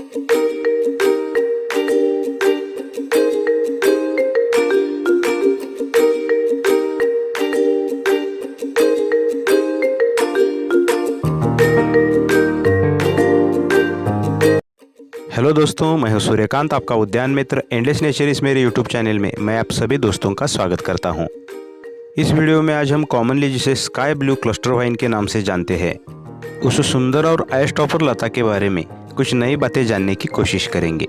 Hello दोस्तों, मैं हूं सूर्यकांत, आपका उद्यान मित्र एंडलेस नेचर इस मेरे यूट्यूब चैनल में मैं आप सभी दोस्तों का स्वागत करता हूं। इस वीडियो में आज हम कॉमनली जिसे स्काई ब्लू क्लस्टर वाइन के नाम से जानते हैं, उस सुंदर और आइस्टॉपर लता के बारे में कुछ नई बातें जानने की कोशिश करेंगे।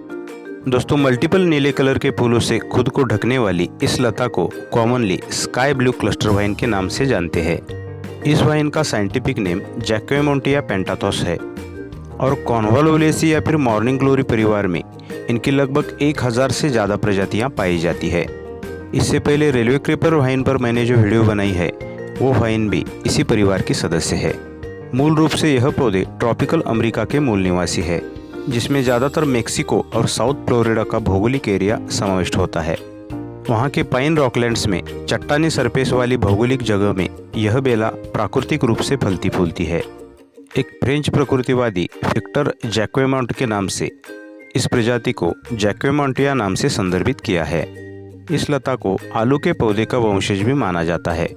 दोस्तों, मल्टीपल नीले कलर के फूलों से खुद को ढकने वाली इस लता को commonly sky blue cluster wine के नाम से जानते हैं। इस वाइन का साइंटिफिक नेम जैक्वेमोंटिया पेंटाथोस है और कॉर्नवालोलिएसी या फिर मॉर्निंग ग्लोरी परिवार में इनकी लगभग 1000 से ज़्यादा प्रजातियां पाई जाती है। इससे पहले रेलवे क्रीपर वाइन पर मैंने जो वीडियो बनाई है वो वाइन भी इसी परिवार की सदस्य है। मूल रूप से यह पौधे ट्रॉपिकल अमेरिका के मूल निवासी है, जिसमें ज़्यादातर मेक्सिको और साउथ फ्लोरिडा का भौगोलिक एरिया समाविष्ट होता है। वहाँ के पाइन रॉकलैंड्स में चट्टानी सरफेस वाली भौगोलिक जगह में यह बेला प्राकृतिक रूप से फलती फूलती है। एक फ्रेंच प्रकृतिवादी विक्टर जैक्वेमोंट के नाम से इस प्रजाति को जैक्वेमोंटिया नाम से संदर्भित किया है। इस लता को आलू के पौधे का वंशज भी माना जाता है।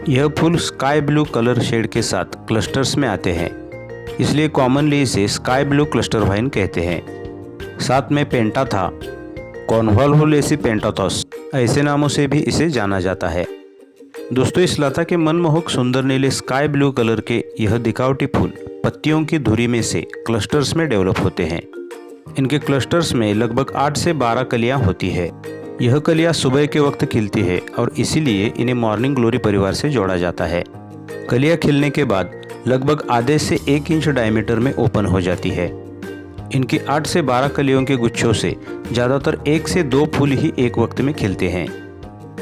यह फूल स्काई ब्लू कलर शेड के साथ क्लस्टर्स में आते हैं, इसलिए कॉमनली इसे स्काई ब्लू क्लस्टर वाइन कहते हैं। साथ में पेंटा था, कॉर्नवालोलिएसी पेंटाथोस ऐसे नामों से भी इसे जाना जाता है। दोस्तों, इस लता के मनमोहक सुंदर नीले स्काई ब्लू कलर के यह दिखावटी फूल पत्तियों की धुरी में से क्लस्टर्स में डेवलप होते हैं। इनके क्लस्टर्स में लगभग 8 से 12 कलियां होती है। यह कलियां सुबह के वक्त खिलती है और इसीलिए इन्हें मॉर्निंग ग्लोरी परिवार से जोड़ा जाता है। कलियां खिलने के बाद लगभग आधे से 1 इंच डायमीटर में ओपन हो जाती है। इनकी 8 से 12 कलियों के गुच्छों से ज़्यादातर 1 से 2 फूल ही एक वक्त में खिलते हैं।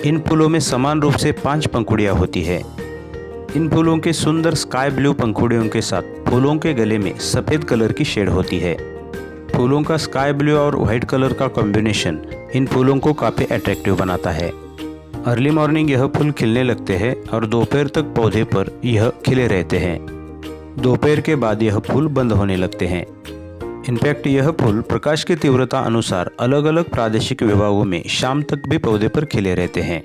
इन फूलों में समान रूप से 5 पंखुड़ियाँ होती है। इन फूलों के सुंदर स्काई ब्लू पंखुड़ियों के साथ फूलों के गले में सफ़ेद कलर की शेड होती है। फूलों का स्काई ब्लू और वाइट कलर का कॉम्बिनेशन इन फूलों को काफ़ी अट्रैक्टिव बनाता है। अर्ली मॉर्निंग यह फूल खिलने लगते हैं और दोपहर तक पौधे पर यह खिले रहते हैं। दोपहर के बाद यह फूल बंद होने लगते हैं। इनफैक्ट यह फूल प्रकाश की तीव्रता अनुसार अलग अलग प्रादेशिक विभागों में शाम तक भी पौधे पर खिले रहते हैं,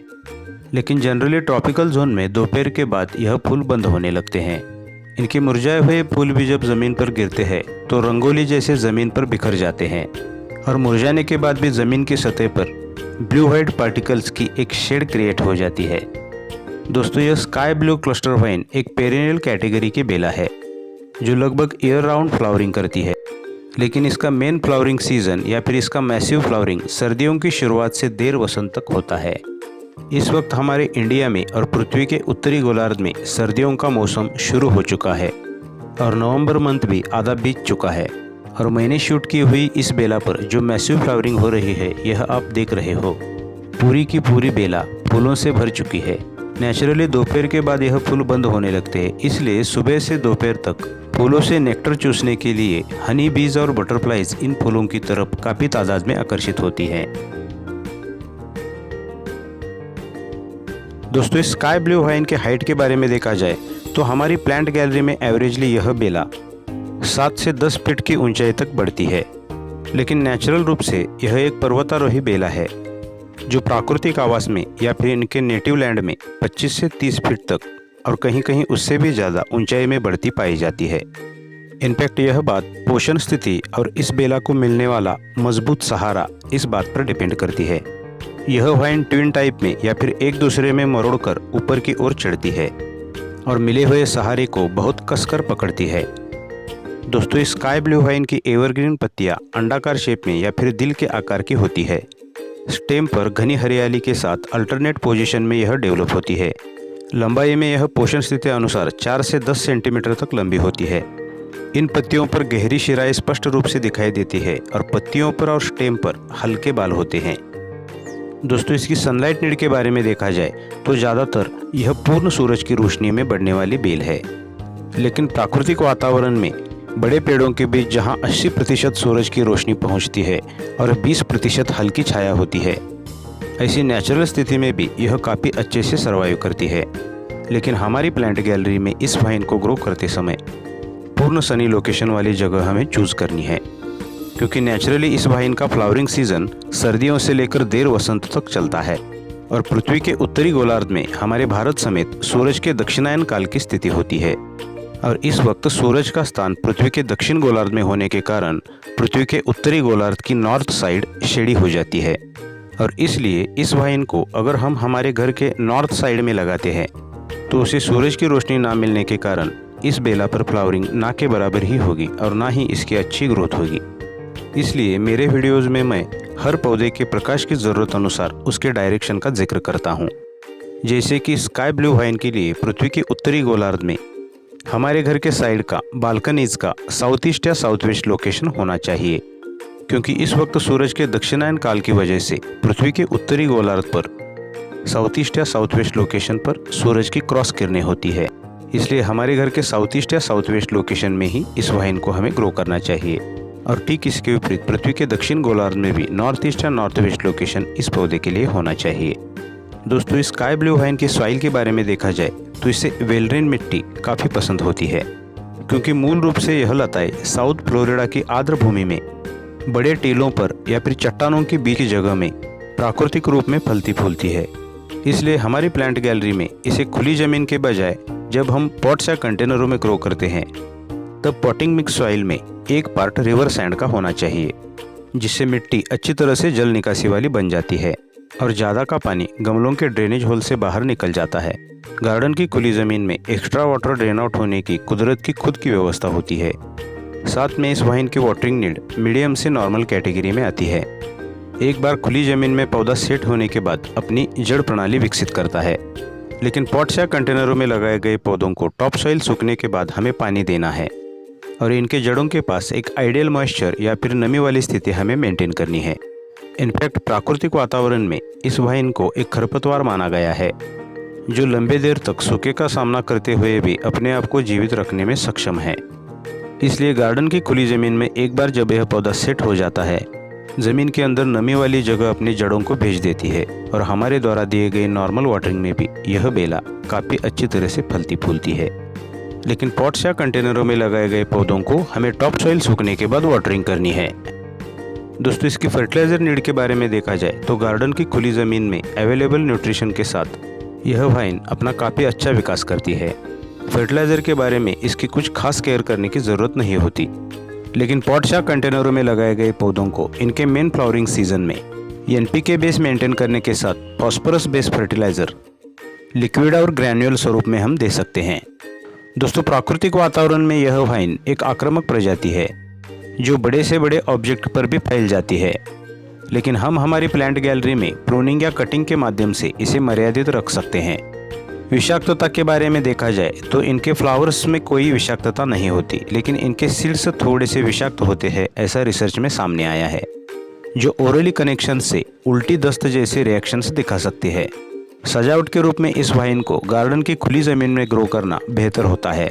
लेकिन जनरली ट्रॉपिकल जोन में दोपहर के बाद यह फूल बंद होने लगते हैं। इनके मुरझाए हुए फूल भी जब ज़मीन पर गिरते हैं तो रंगोली जैसे ज़मीन पर बिखर जाते हैं और मुरझाने के बाद भी ज़मीन की सतह पर ब्लू वाइट पार्टिकल्स की एक शेड क्रिएट हो जाती है। दोस्तों, यह स्काई ब्लू क्लस्टर वाइन एक पेरेनियल कैटेगरी की बेला है जो लगभग ईयर राउंड फ्लावरिंग करती है, लेकिन इसका मेन फ्लावरिंग सीजन या फिर इसका मैसिव फ्लावरिंग सर्दियों की शुरुआत से देर वसंत तक होता है। इस वक्त हमारे इंडिया में और पृथ्वी के उत्तरी गोलार्ध में सर्दियों का मौसम शुरू हो चुका है और नवंबर मंथ भी आधा बीत चुका है और मैंने शूट की हुई इस बेला पर जो मैसिव फ्लावरिंग हो रही है यह आप देख रहे हो। पूरी की पूरी बेला फूलों से भर चुकी है। नेचुरली दोपहर के बाद यह फूल बंद होने लगते हैं, इसलिए सुबह से दोपहर तक फूलों से नेक्टर चूसने के लिए हनी बीज और बटरफ्लाइज इन फूलों की तरफ काफ़ी तादाद में आकर्षित होती हैं। दोस्तों, इस स्काई ब्लू वाइन के हाइट के बारे में देखा जाए तो हमारी प्लांट गैलरी में एवरेजली यह बेला 7 से 10 फीट की ऊंचाई तक बढ़ती है, लेकिन नेचुरल रूप से यह एक पर्वतारोही बेला है जो प्राकृतिक आवास में या फिर इनके नेटिव लैंड में 25 से 30 फीट तक और कहीं कहीं उससे भी ज़्यादा ऊंचाई में बढ़ती पाई जाती है। इनफैक्ट यह बात पोषण स्थिति और इस बेला को मिलने वाला मजबूत सहारा इस बात पर डिपेंड करती है। यह वाइन ट्विन टाइप में या फिर एक दूसरे में मरोड़कर ऊपर की ओर चढ़ती है और मिले हुए सहारे को बहुत कसकर पकड़ती है। दोस्तों, इस स्काई ब्लू वाइन की एवरग्रीन पत्तियां अंडाकार शेप में या फिर दिल के आकार की होती है। स्टेम पर घनी हरियाली के साथ अल्टरनेट पोजीशन में यह डेवलप होती है। लंबाई में यह पोषण स्थिति अनुसार 4 से 10 सेंटीमीटर तक लंबी होती है। इन पत्तियों पर गहरी शिराएं स्पष्ट रूप से दिखाई देती है और पत्तियों पर और स्टेम पर हल्के बाल होते हैं। दोस्तों, इसकी सनलाइट नीड के बारे में देखा जाए तो ज़्यादातर यह पूर्ण सूरज की रोशनी में बढ़ने वाली बेल है, लेकिन प्राकृतिक वातावरण में बड़े पेड़ों के बीच जहां 80% सूरज की रोशनी पहुंचती है और 20% हल्की छाया होती है, ऐसी नेचुरल स्थिति में भी यह काफ़ी अच्छे से सर्वाइव करती है। लेकिन हमारी प्लांट गैलरी में इस वाइन को ग्रो करते समय पूर्ण सनी लोकेशन वाली जगह हमें चूज़ करनी है। क्योंकि नेचुरली इस वाइन का फ्लावरिंग सीजन सर्दियों से लेकर देर वसंत तक चलता है और पृथ्वी के उत्तरी गोलार्ध में हमारे भारत समेत सूरज के दक्षिणायन काल की स्थिति होती है और इस वक्त सूरज का स्थान पृथ्वी के दक्षिण गोलार्ध में होने के कारण पृथ्वी के उत्तरी गोलार्ध की नॉर्थ साइड शेडी हो जाती है और इसलिए इस वाइन को अगर हम हमारे घर के नॉर्थ साइड में लगाते हैं तो उसे सूरज की रोशनी ना मिलने के कारण इस बेला पर फ्लावरिंग ना के बराबर ही होगी और ना ही इसकी अच्छी ग्रोथ होगी। इसलिए मेरे वीडियोज़ में मैं हर पौधे के प्रकाश की ज़रूरत अनुसार उसके डायरेक्शन का जिक्र करता हूँ। जैसे कि स्काई ब्लू वाइन के लिए पृथ्वी के उत्तरी गोलार्ध में हमारे घर के साइड का बालकनीज का साउथ ईस्ट या साउथ वेस्ट लोकेशन होना चाहिए, क्योंकि इस वक्त सूरज के दक्षिणायन काल की वजह से पृथ्वी के उत्तरी गोलार्ध पर साउथ ईस्ट या साउथ वेस्ट लोकेशन पर सूरज की क्रॉस किरणें होती है। इसलिए हमारे घर के साउथ ईस्ट या साउथ वेस्ट लोकेशन में ही इस वाइन को हमें ग्रो करना चाहिए और ठीक इसके विपरीत पृथ्वी के दक्षिण गोलार्ध में भी नॉर्थ ईस्ट या नॉर्थ वेस्ट लोकेशन इस पौधे के लिए होना चाहिए। दोस्तों, इस स्काई ब्लू वाइन की सॉइल के बारे में देखा जाए तो इसे वेलरेन मिट्टी काफ़ी पसंद होती है, क्योंकि मूल रूप से यह लताएं साउथ फ्लोरिडा की आर्द्र भूमि में बड़े टीलों पर या फिर चट्टानों के बीच की जगह में प्राकृतिक रूप में फलती फूलती है। इसलिए हमारी प्लांट गैलरी में इसे खुली ज़मीन के बजाय जब हम पॉट्स या कंटेनरों में ग्रो करते हैं तब पॉटिंग मिक्स सॉइल में 1 पार्ट रिवर सैंड का होना चाहिए, जिससे मिट्टी अच्छी तरह से जल निकासी वाली बन जाती है और ज़्यादा का पानी गमलों के ड्रेनेज होल से बाहर निकल जाता है। गार्डन की खुली ज़मीन में एक्स्ट्रा वाटर ड्रेन आउट होने की कुदरत की खुद की व्यवस्था होती है। साथ में इस वाइन की वाटरिंग नीड मीडियम से नॉर्मल कैटेगरी में आती है। एक बार खुली ज़मीन में पौधा सेट होने के बाद अपनी जड़ प्रणाली विकसित करता है, लेकिन पॉट्स या कंटेनरों में लगाए गए पौधों को टॉप सॉइल सूखने के बाद हमें पानी देना है और इनके जड़ों के पास एक आइडियल मॉइस्चर या फिर नमी वाली स्थिति हमें मेंटेन करनी है। इनफैक्ट प्राकृतिक वातावरण में इस वाइन को एक खरपतवार माना गया है जो लंबे देर तक सूखे का सामना करते हुए भी अपने आप को जीवित रखने में सक्षम है। इसलिए गार्डन की खुली ज़मीन में एक बार जब यह पौधा सेट हो जाता है, ज़मीन के अंदर नमी वाली जगह अपनी जड़ों को भेज देती है और हमारे द्वारा दिए गए नॉर्मल वाटरिंग में भी यह बेला काफ़ी अच्छी तरह से फलती फूलती है। लेकिन पॉट्स या कंटेनरों में लगाए गए पौधों को हमें टॉप सॉइल सूखने के बाद वाटरिंग करनी है। दोस्तों, इसकी फर्टिलाइज़र नीड के बारे में देखा जाए तो गार्डन की खुली ज़मीन में अवेलेबल न्यूट्रिशन के साथ यह वाइन अपना काफ़ी अच्छा विकास करती है। फर्टिलाइज़र के बारे में इसकी कुछ खास केयर करने की ज़रूरत नहीं होती, लेकिन पॉट्स या कंटेनरों में लगाए गए पौधों को इनके मेन फ्लावरिंग सीजन में एनपीके बेस मेंटेन करने के साथ फॉस्फोरस बेस फर्टिलाइज़र लिक्विड और ग्रैन्युअल स्वरूप में हम दे सकते हैं। दोस्तों, प्राकृतिक वातावरण में यह वाइन एक आक्रामक प्रजाति है जो बड़े से बड़े ऑब्जेक्ट पर भी फैल जाती है, लेकिन हम हमारी प्लांट गैलरी में प्रूनिंग या कटिंग के माध्यम से इसे मर्यादित रख सकते हैं। विषाक्तता के बारे में देखा जाए तो इनके फ्लावर्स में कोई विषाक्तता नहीं होती, लेकिन इनके सीड्स थोड़े से विषाक्त होते हैं, ऐसा रिसर्च में सामने आया है, जो ओरली कनेक्शन से उल्टी दस्त जैसे रिएक्शंस दिखा सकती है। सजावट के रूप में इस वाइन को गार्डन की खुली ज़मीन में ग्रो करना बेहतर होता है,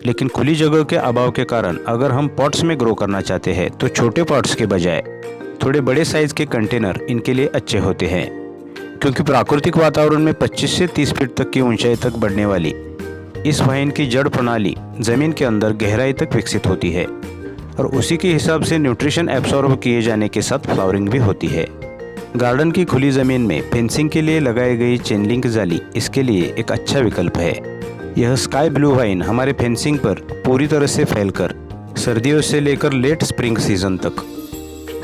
लेकिन खुली जगह के अभाव के कारण अगर हम पॉट्स में ग्रो करना चाहते हैं तो छोटे पॉट्स के बजाय थोड़े बड़े साइज़ के कंटेनर इनके लिए अच्छे होते हैं, क्योंकि प्राकृतिक वातावरण में 25 से 30 फीट तक की ऊंचाई तक बढ़ने वाली इस वाइन की जड़ प्रणाली ज़मीन के अंदर गहराई तक विकसित होती है और उसी के हिसाब से न्यूट्रिशन एब्सॉर्ब किए जाने के साथ फ्लावरिंग भी होती है। गार्डन की खुली ज़मीन में फेंसिंग के लिए लगाई गई चेन लिंक जाली इसके लिए एक अच्छा विकल्प है। यह स्काई ब्लू वाइन हमारे फेंसिंग पर पूरी तरह से फैलकर सर्दियों से लेकर लेट स्प्रिंग सीजन तक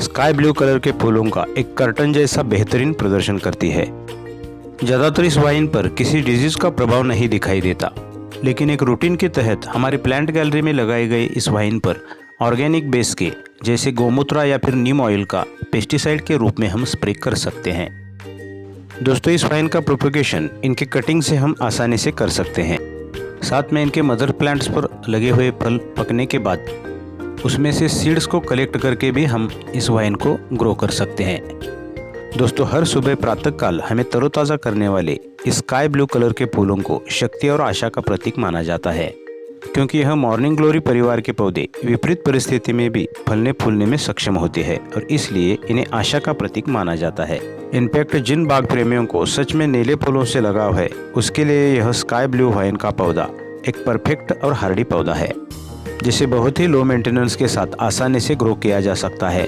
स्काई ब्लू कलर के फूलों का एक कर्टन जैसा बेहतरीन प्रदर्शन करती है। ज़्यादातर इस वाइन पर किसी डिजीज़ का प्रभाव नहीं दिखाई देता, लेकिन एक रूटीन के तहत हमारी प्लांट गैलरी में लगाई गई इस वाइन पर ऑर्गेनिक बेस के जैसे गोमूत्र या फिर नीम ऑयल का पेस्टिसाइड के रूप में हम स्प्रे कर सकते हैं। दोस्तों, इस वाइन का प्रोपगेशन इनके कटिंग से हम आसानी से कर सकते हैं। साथ में इनके मदर प्लांट्स पर लगे हुए फल पकने के बाद उसमें से सीड्स को कलेक्ट करके भी हम इस वाइन को ग्रो कर सकते हैं। दोस्तों, हर सुबह प्रातःकाल हमें तरोताज़ा करने वाले इस स्काई ब्लू कलर के फूलों को शक्ति और आशा का प्रतीक माना जाता है, क्योंकि यह मॉर्निंग ग्लोरी परिवार के पौधे विपरीत परिस्थिति में भी फलने फूलने में सक्षम होते हैं और इसलिए इन्हें आशा का प्रतीक माना जाता है। इनफैक्ट जिन बाग प्रेमियों को सच में नीले फूलों से लगाव है उसके लिए यह स्काई ब्लू वाइन का पौधा एक परफेक्ट और हार्डी पौधा है। जिसे बहुत ही लो मेंटेनेंस के साथ आसानी से ग्रो किया जा सकता है।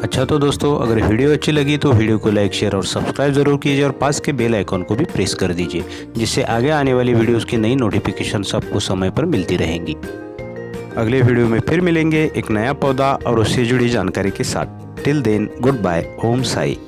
अच्छा तो दोस्तों, अगर वीडियो अच्छी लगी तो वीडियो को लाइक, शेयर और सब्सक्राइब जरूर कीजिए और पास के बेल आइकन को भी प्रेस कर दीजिए, जिससे आगे आने वाली वीडियोस की नई नोटिफिकेशन आपको समय पर मिलती रहेंगी। अगले वीडियो में फिर मिलेंगे एक नया पौधा और उससे जुड़ी जानकारी के साथ। टिल देन, गुड बाय, ओम साई।